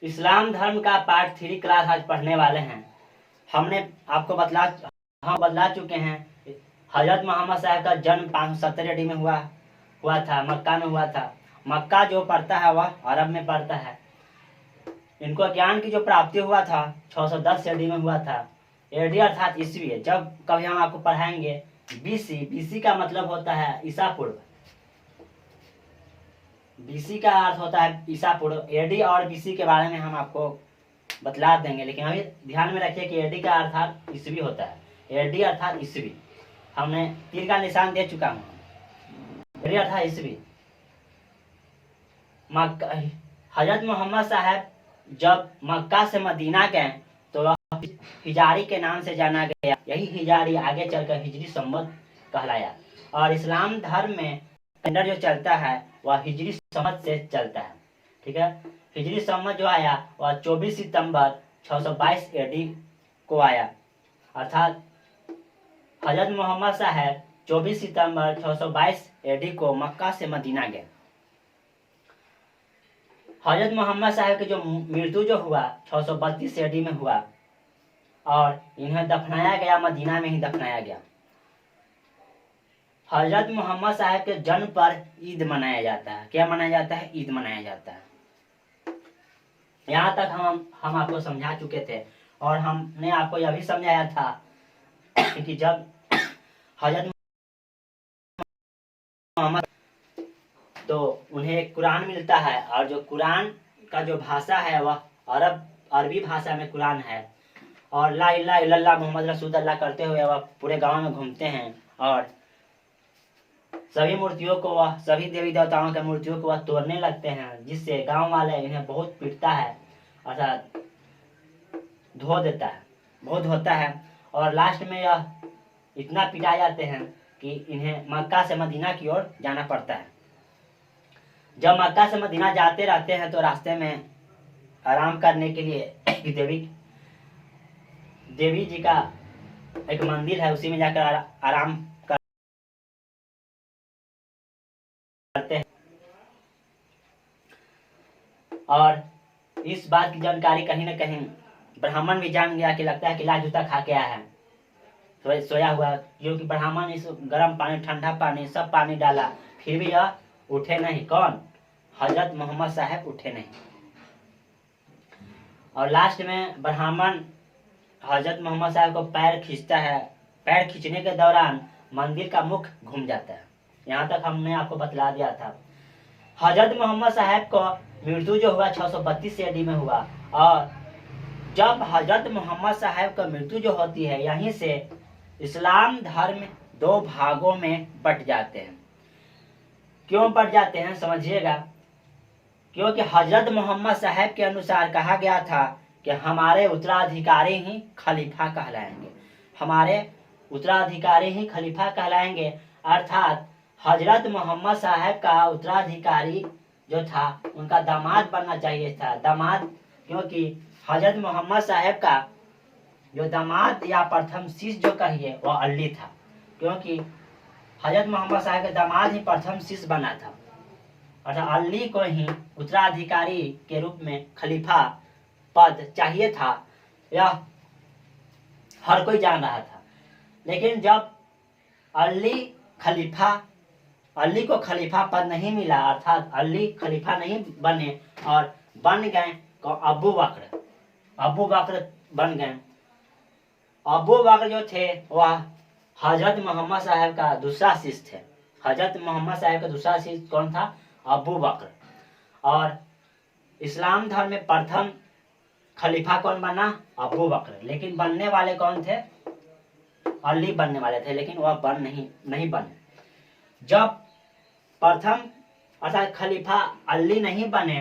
इस्लाम धर्म का part 3 class आज पढ़ने वाले हैं। हमने आपको बतला चुके हैं। हजरत मोहम्मद साहब का जन्म 570 AD में हुआ था, मक्का में हुआ था। मक्का जो पड़ता है वह अरब में पड़ता है। इनको ज्ञान की जो प्राप्ति हुआ था 610 AD में हुआ था। AD अर्थात ईस्वी है। जब कभी हम आपको पढ़ाएंगे BC का मतलब होता है ईसा पूर्व। BC का अर्थ होता है ईसा पूर्व। AD और BC के बारे में हम आपको बतला देंगे, लेकिन अभी ध्यान में रखिए कि AD का अर्थात ईस्वी होता है। AD अर्थात ईस्वी। हमने तीर का निशान दे चुका हूँ। AD अर्थात ईस्वी। हजरत मोहम्मद साहब जब मक्का से मदीना गए तो वह हिजारी के नाम से जाना गया। यही हिजारी आगे चलकर हिजरी संवत कहलाया। और इस्लाम धर्म में कैलेंडर जो चलता है वह हिजरी संवत से चलता है। ठीक है, हिजरी संवत जो आया वह 24 सितंबर 622 AD को आया। अर्थात हजरत मोहम्मद साहब 24 सितंबर 622 AD को मक्का से मदीना गए। हजरत मोहम्मद साहब के जो मृत्यु जो हुआ 632 AD में हुआ और इन्हें दफनाया गया, मदीना में ही दफनाया गया। हजरत मोहम्मद साहब के जन्म पर ईद मनाया जाता है। क्या मनाया जाता है? ईद मनाया जाता है। यहाँ तक हम आपको समझा चुके थे और हमने आपको यह भी समझाया था कि जब हजरत मोहम्मद तो उन्हें कुरान मिलता है और जो कुरान का जो भाषा है वह अरबी भाषा में कुरान है। और ला इलाहा इल्लल्लाह मोहम्मद रसूलुल्लाह करते हुए वह पूरे गांव में घूमते हैं और सभी मूर्तियों को वह सभी देवी देवताओं के मूर्तियों को वह तोड़ने लगते हैं, जिससे गांव वाले इन्हें बहुत पीटता है, अर्थात धो देता है, बहुत होता है। और लास्ट में यह इतना पिटाए जाते हैं कि इन्हें मक्का से मदीना की ओर जाना पड़ता है। जब मक्का से मदीना जाते रहते हैं तो रास्ते में आराम करने के लिए देवी जी का एक मंदिर है, उसी में जाकर आराम करते हैं। और इस बात की जानकारी कहीं न कहीं ब्राह्मण भी जान गया कि लगता है कि लाल जूता खा के आया है, सोया हुआ, क्योंकि ब्राह्मण इस गर्म पानी, ठंडा पानी, सब पानी डाला, फिर भी यह उठे नहीं। कौन? हजरत मोहम्मद साहब उठे नहीं। और लास्ट में ब्राह्मण हजरत मोहम्मद साहब को पैर खींचता है। पैर खींचने के दौरान मंदिर का मुख घूम जाता है। यहाँ तक हमने आपको बतला दिया था। हजरत मोहम्मद साहब को मृत्यु जो हुआ 632 AD में हुआ। और जब हजरत मोहम्मद साहब का मृत्यु जो होती है, यहीं से इस्लाम धर्म 2 भागों में बट जाते हैं। क्यों बट जाते हैं समझिएगा। क्योंकि हजरत मोहम्मद साहब के अनुसार कहा गया था कि हमारे उत्तराधिकारी ही खलीफा कहलाएंगे, हमारे उत्तराधिकारी ही खलीफा कहलाएंगे। अर्थात हजरत मोहम्मद साहब का उत्तराधिकारी जो था उनका दामाद बनना चाहिए था। दामाद, क्योंकि हजरत मोहम्मद साहब का जो दामाद या प्रथम शिष्य जो कहिए वह अली था, क्योंकि हजरत मोहम्मद साहब के दामाद ही प्रथम शिष्य बना था। अर्थात अली को ही उत्तराधिकारी के रूप में खलीफा पद चाहिए था, यह हर कोई जान रहा था। लेकिन जब अली को खलीफा पद नहीं मिला, अर्थात अली खलीफा नहीं बने और बन गए अबू बकर बन गए। अबू बकर जो थे वह हजरत मोहम्मद साहब का दूसरा शिष्य थे। हजरत मोहम्मद साहब का दूसरा शिष्य कौन था? अबू बकर। और इस्लाम धर्म में प्रथम खलीफा कौन बना? अबू बकर। लेकिन बनने वाले कौन थे? अली बनने वाले थे, लेकिन वह नहीं बने। जब प्रथम अर्थात खलीफा अली नहीं बने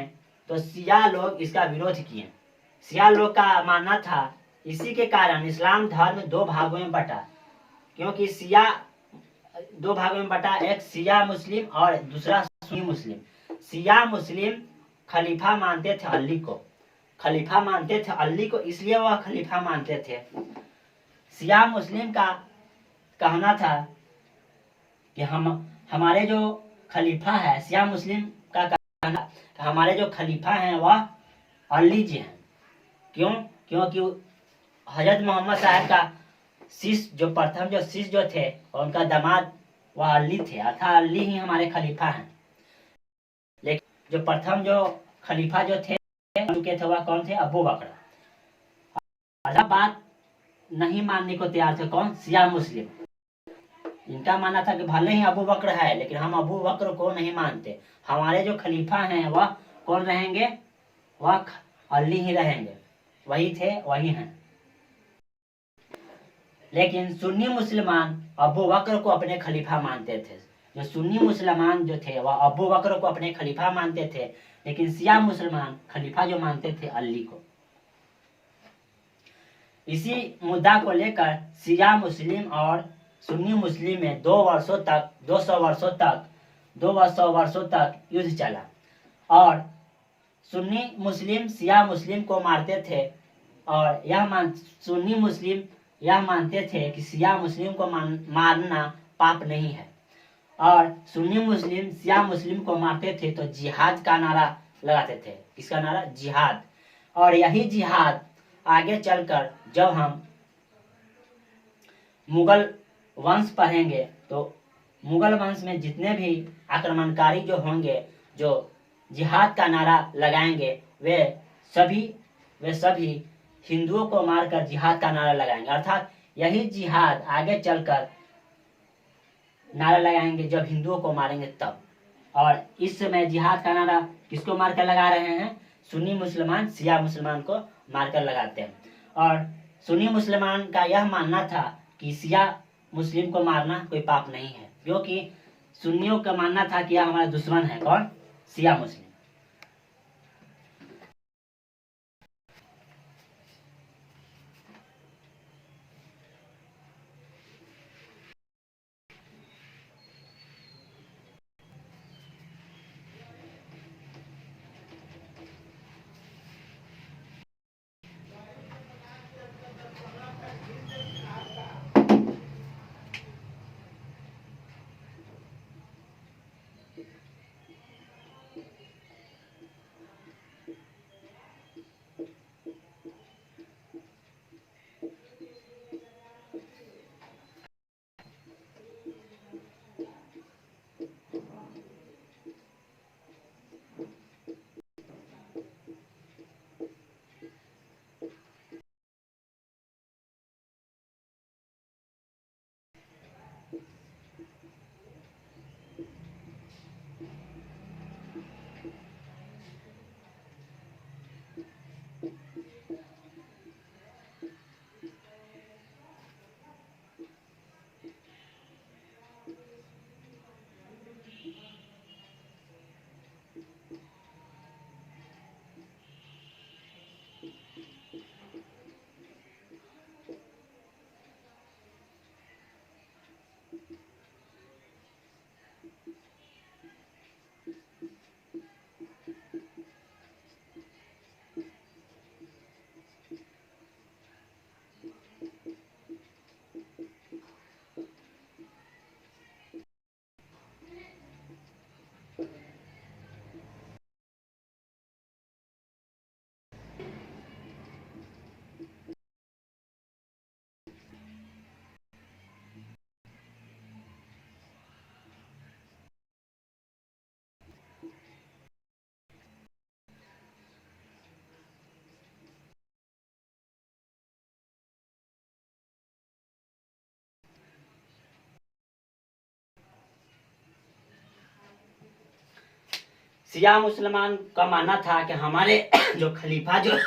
तो शिया लोग इसका विरोध किए। शिया लोग का मानना था, इसी के कारण इस्लाम धर्म 2 भागों में बटा। क्योंकि शिया 2 भागों में बटा, एक शिया मुस्लिम और दूसरा सुन्नी मुस्लिम। शिया मुस्लिम खलीफा मानते थे अली को, इसलिए वह खलीफा मानते थे। शिया मुस्लिम का कहना था कि हमारे जो खलीफा है, शिया मुस्लिम का कहना हमारे जो खलीफा हैं वह अली जी हैं। क्यों? क्योंकि हजरत मोहम्मद साहब का शिष्य जो प्रथम जो शिष्य जो थे और उनका दामाद वह अली थे, अर्थात अली ही हमारे खलीफा हैं। लेकिन जो प्रथम जो खलीफा जो थे उनके थे वह कौन थे? अबू बकर। बात नहीं मानने को तैयार थे कौन? शिया मुस्लिम। इनका मानना था कि भले ही अबू बकर है लेकिन हम अबू बकर को नहीं मानते, हमारे जो खलीफा हैं वह कौन रहेंगे? वह अली ही रहेंगे, वही थे वही हैं। लेकिन सुन्नी मुसलमान अबू बकर को अपने खलीफा मानते थे। जो सुन्नी मुसलमान जो थे वह अबू बकर को अपने खलीफा मानते थे, लेकिन शिया मुसलमान खलीफा जो मानते थे अली को। इसी मुद्दा को लेकर शिया मुस्लिम और सुन्नी मुस्लिम में 200 वर्षों तक युद्ध चला और सुन्नी मुस्लिम शिया मुस्लिम को मारते थे और सुन्नी मुस्लिम यह मानते थे कि शिया मुस्लिम को मारना पाप नहीं है, और सुन्नी मुस्लिम शिया मुस्लिम को मारते थे तो जिहाद का नारा लगाते थे। किसका नारा? जिहाद। और यही जिहाद आगे चलकर जब हम मुगल वंश पढ़ेंगे तो मुगल वंश में जितने भी आक्रमणकारी जो होंगे, जो जिहाद का नारा लगाएंगे, वे सभी हिंदुओं को मारकर जिहाद का नारा लगाएंगे। अर्थात यही जिहाद आगे चलकर नारा लगाएंगे जब हिंदुओं को मारेंगे तब। और इस समय जिहाद का नारा किसको मारकर लगा रहे हैं? सुन्नी मुसलमान शिया मुसलमान को मारकर लगाते हैं। और सुन्नी मुसलमान का यह मानना था कि शिया मुस्लिम को मारना कोई पाप नहीं है, क्योंकि सुन्नियों का मानना था कि यह हमारा दुश्मन है। कौन? शिया मुस्लिम। शिया मुसलमान का मानना था कि हमारे जो खलीफा जो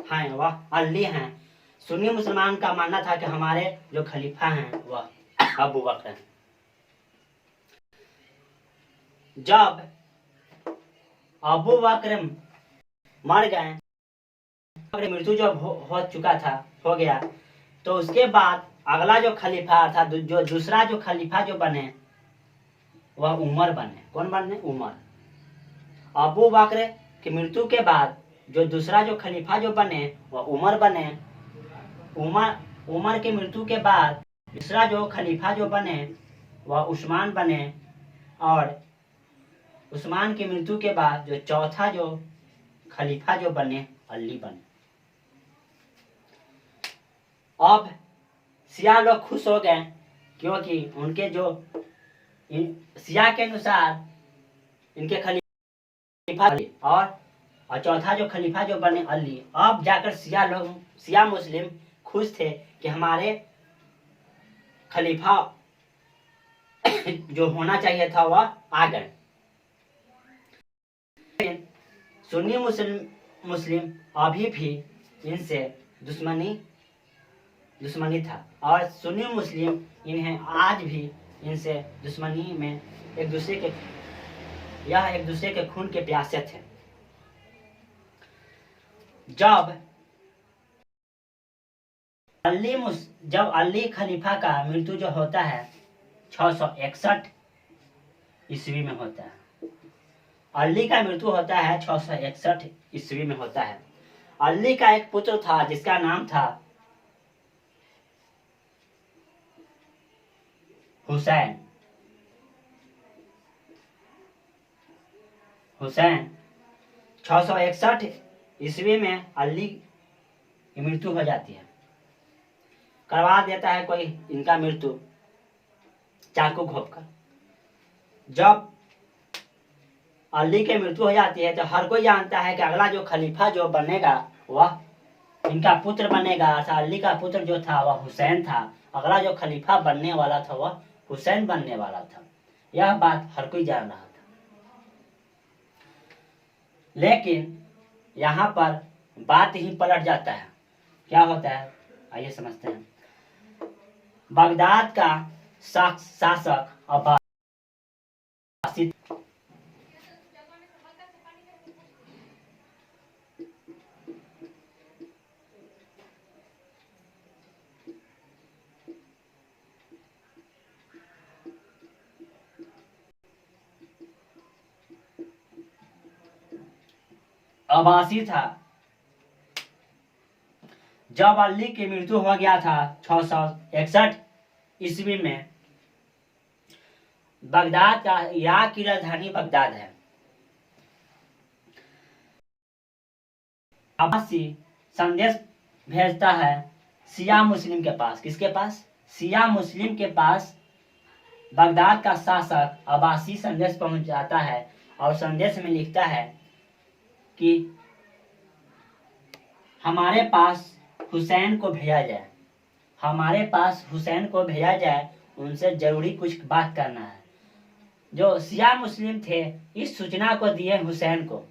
हैं वह अली हैं। सुन्नी मुसलमान का मानना था कि हमारे जो खलीफा हैं वह अबू बकर हैं। जब अबू बकर मर गए, मृत्यु जब हो चुका था, हो गया, तो उसके बाद अगला जो खलीफा था, जो दूसरा जो खलीफा जो बने वह उमर बने। कौन बने? उमर। अबू बकर की मृत्यु के बाद जो दूसरा जो खलीफा जो बने वह उमर बने। उमर की मृत्यु के बाद दूसरा जो खलीफा जो बने वह उस्मान बने, और उस्मान की मृत्यु के बाद जो चौथा जो खलीफा जो बने अली बने। अब शिया लोग खुश हो गए क्योंकि उनके जो शिया के अनुसार इनके खलीफा और चौथा जो खलीफा जो बने अली। अब जाकर शिया मुस्लिम खुश थे कि हमारे खलीफा जो होना चाहिए था वह आ गए। सुन्नी मुस्लिम अभी भी इनसे दुश्मनी था और सुन्नी मुस्लिम इन्हें आज भी इनसे दुश्मनी में एक दूसरे के खून के प्यासे थे। जब अली खलीफा का मृत्यु जो होता है 661 ईस्वी में होता है। अली का मृत्यु होता है 661 ईस्वी में होता है। अली का एक पुत्र था जिसका नाम था हुसैन। 661 ईस्वी में अली की मृत्यु हो जाती है। करवा देता है कोई इनका मृत्यु चाकू घोंपकर। जब अली की मृत्यु हो जाती है तो हर कोई जानता है कि अगला जो खलीफा जो बनेगा वह इनका पुत्र बनेगा। अली का पुत्र जो था वह हुसैन था। अगला जो खलीफा बनने वाला था वह हुसैन बनने वाला था। यह बात हर कोई जान रहा था। लेकिन यहाँ पर बात ही पलट जाता है। क्या होता है आइए समझते हैं। बगदाद का शासक अब्बासी था। जब अली की मृत्यु हो गया था 661 ईस्वी में, बगदाद का इराक की राजधानी बगदाद है। अब्बासी संदेश भेजता है शिया मुस्लिम के पास। किसके पास? शिया मुस्लिम के पास बगदाद का शासक अब्बासी संदेश पहुंच जाता है और संदेश में लिखता है कि हमारे पास हुसैन को भेजा जाए, हमारे पास हुसैन को भेजा जाए, उनसे जरूरी कुछ बात करना है। जो शिया मुस्लिम थे इस सूचना को दिए हुसैन को।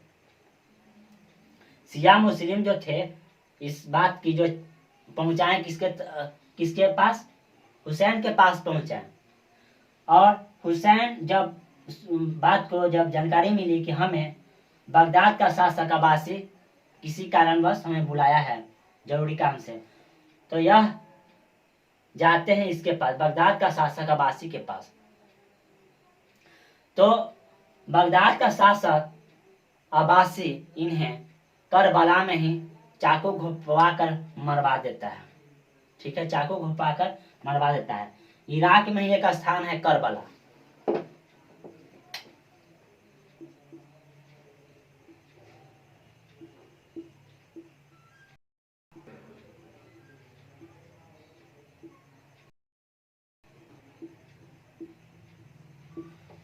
शिया मुस्लिम जो थे इस बात की जो पहुंचाए किसके पास? हुसैन के पास पहुंचाए। और हुसैन जब बात को जब जानकारी मिली कि हमें बगदाद का शासक अब्बासी किसी कारणवश हमें बुलाया है जरूरी काम से, तो यह जाते हैं इसके पास, बगदाद का शासक अब्बासी के पास। तो बगदाद का शासक अब्बासी इन्हें करबला में ही चाकू घुपवा कर मरवा देता है। ठीक है, चाकू घुपवा कर मरवा देता है। इराक में ही एक स्थान है करबला।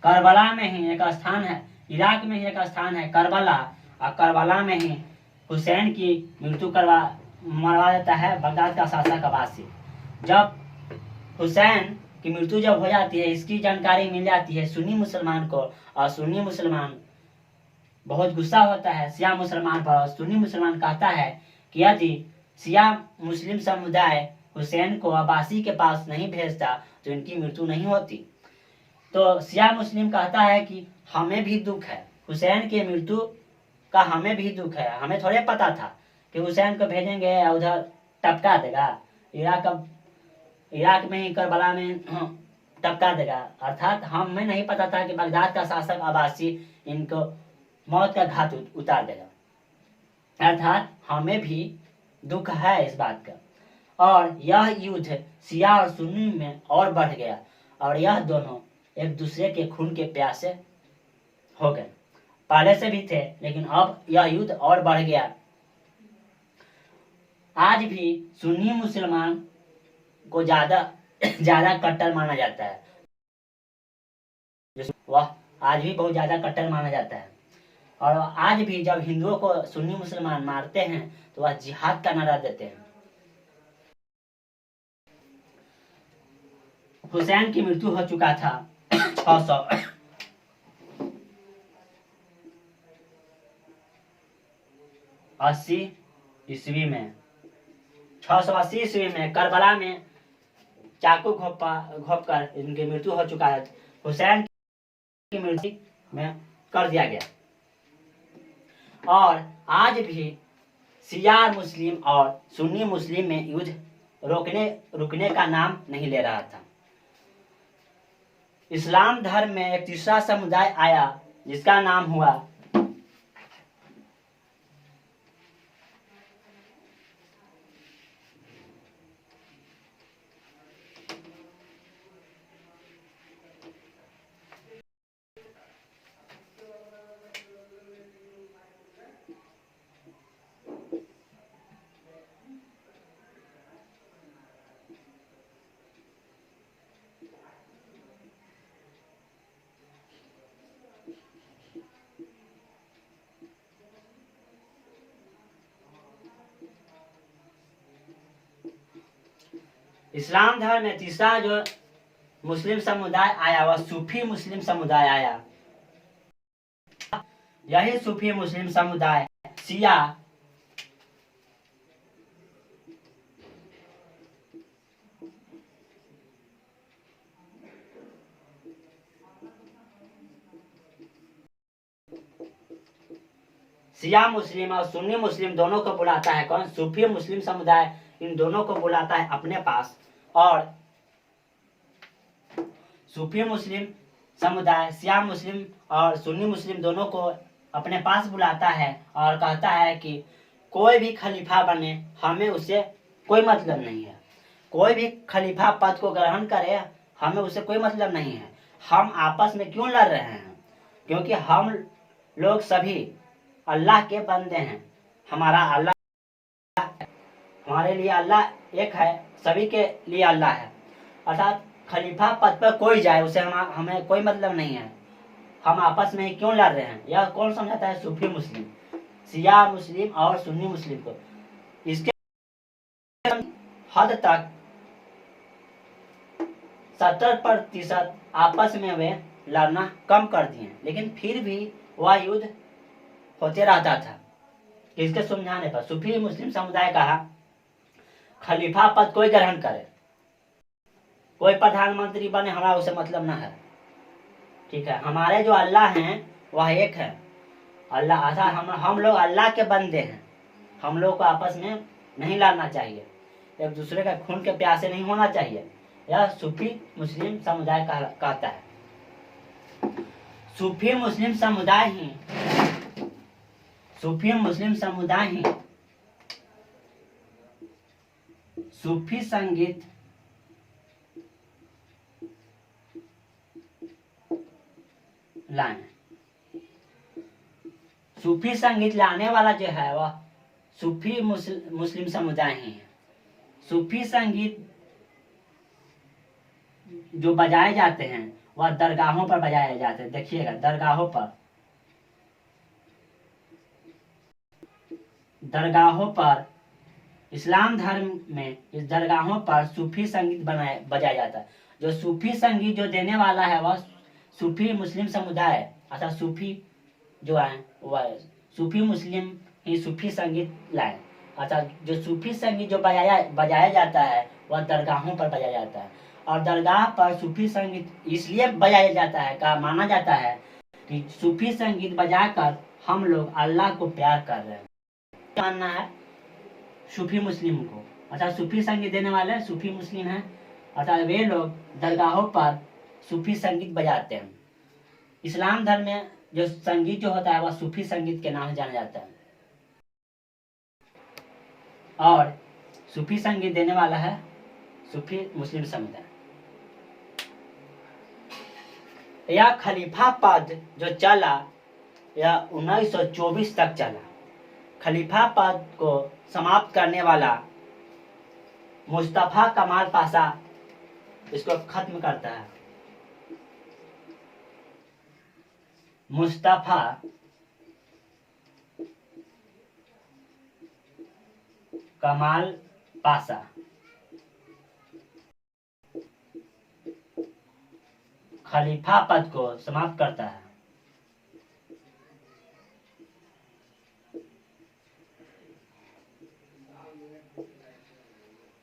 करबला में ही एक स्थान है, इराक में ही एक स्थान है करबला, और करबला में ही हुसैन की मृत्यु मरवा देता है बगदाद का शासक अब्बासी। जब हुसैन की मृत्यु जब हो जाती है, इसकी जानकारी मिल जाती है सुन्नी मुसलमान को, और सुन्नी मुसलमान बहुत गुस्सा होता है शिया मुसलमान पर। सुन्नी मुसलमान कहता है कि यदि शिया मुस्लिम समुदाय हुसैन को अब्बासी के पास नहीं भेजता तो इनकी मृत्यु नहीं होती। तो शिया मुस्लिम कहता है कि हमें भी दुख है, हुसैन के मृत्यु का हमें भी दुख है। हमें थोड़े पता था कि हुसैन को भेजेंगे उधर टपका देगा, इराक में ही करबला में टपका देगा। अर्थात हमें नहीं पता था कि बगदाद का शासक अब्बासी इनको मौत का घाट उतार देगा। अर्थात हमें भी दुख है इस बात का। और यह युद्ध शिया और सुन्नी में और बढ़ गया और यह दोनों एक दूसरे के खून के प्यासे हो गए। पहले से भी थे, लेकिन अब यह युद्ध और बढ़ गया। आज भी सुन्नी मुसलमान को ज्यादा ज्यादा कट्टर माना जाता है। वह आज भी बहुत ज्यादा कट्टर माना जाता है। और आज भी जब हिंदुओं को सुन्नी मुसलमान मारते हैं तो वह जिहाद का नारा देते हैं। हुसैन की मृत्यु हो चुका था 680 ईस्वी में। 680 ईस्वी में करबला में चाकू घोप कर इनकी मृत्यु हो चुका है। हुसैन की मृत्यु में कर दिया गया। और आज भी शिया मुस्लिम और सुन्नी मुस्लिम में युद्ध रुकने का नाम नहीं ले रहा था। इस्लाम धर्म में एक तीसरा समुदाय आया जिसका नाम हुआ इस्लाम धर्म में तीसरा जो मुस्लिम समुदाय आया वह सूफी मुस्लिम समुदाय आया। यही सूफी मुस्लिम समुदाय शिया मुस्लिम और सुन्नी मुस्लिम दोनों को बुलाता है। कौन? सूफी मुस्लिम समुदाय इन दोनों को बुलाता है अपने पास। और सूफी मुस्लिम समुदाय शिया मुस्लिम और सुन्नी मुस्लिम दोनों को अपने पास बुलाता है और कहता है कि कोई भी खलीफा बने हमें उससे कोई मतलब नहीं है। कोई भी खलीफा पद को ग्रहण करे हमें उससे कोई मतलब नहीं है। हम आपस में क्यों लड़ रहे हैं? क्योंकि हम लोग सभी अल्लाह के बंदे हैं। हमारे लिए अल्लाह एक है, सभी के लिए अल्लाह है। अर्थात खलीफा पद पर कोई जाए उसे हमें कोई मतलब नहीं है। हम आपस में ही क्यों लड़ रहे हैं? यह कौन समझाता है? सूफी मुस्लिम, शिया मुस्लिम और सुन्नी मुस्लिम को। इसके हद तक 70% आपस में वे लड़ना कम कर दिए, लेकिन फिर भी वह युद्ध होते रहता था। इसके समझाने पर सूफी मुस्लिम समुदाय कहा खलीफा पद कोई ग्रहण करे, कोई प्रधानमंत्री बने, हमारा उसे मतलब ना है। ठीक है, हमारे जो अल्लाह हैं वह एक है। अल्लाह हम लोग अल्लाह के बंदे हैं। हम लोग को आपस में नहीं लड़ना चाहिए, एक दूसरे का खून के प्यासे नहीं होना चाहिए। यह सूफी मुस्लिम समुदाय कहता है। सूफी मुस्लिम समुदाय ही सूफी संगीत लाए। सूफी संगीत लाने वाला जो है वह सूफी मुस्लिम समुदाय ही है। सूफी संगीत जो बजाए जाते हैं वह दरगाहों पर बजाए जाते हैं। देखिएगा, दरगाहों पर इस्लाम धर्म में इस दरगाहों पर सूफी संगीत बजाया जाता है। जो सूफी संगीत जो देने वाला है वह सूफी मुस्लिम समुदाय, अर्थात सूफी जो है वह सूफी मुस्लिम ही सूफी संगीत लाए। अर्थात जो सूफी संगीत जो बजाया जाता है वह दरगाहों पर बजाया जाता है। और दरगाह पर सूफी संगीत इसलिए बजाया जाता है, का माना जाता है कि सूफी संगीत बजाकर हम लोग अल्लाह को प्यार कर रहे हैं। मानना है सूफी मुस्लिम को। अर्थात सूफी संगीत देने वाले सूफी मुस्लिम हैं। अर्थात वे लोग दरगाहों पर सूफी संगीत बजाते हैं। इस्लाम धर्म में जो संगीत जो होता है वह सूफी संगीत के नाम से जाना जाता है। और सूफी संगीत देने वाला है सूफी मुस्लिम समुदाय। यह खलीफा पद जो चला यह 1924 तक चला। खलीफा पद को समाप्त करने वाला मुस्तफा कमाल पाशा इसको खत्म करता है। मुस्तफा कमाल पाशा खलीफा पद को समाप्त करता है।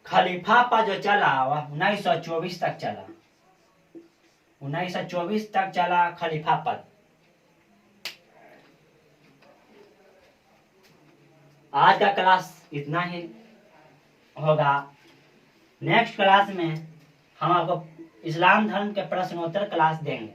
खलीफा पद जो चला वह 1924 तक चला। 1924 तक चला खलीफा पद। आज का क्लास इतना ही होगा। नेक्स्ट क्लास में हम आपको इस्लाम धर्म के प्रश्नोत्तर क्लास देंगे।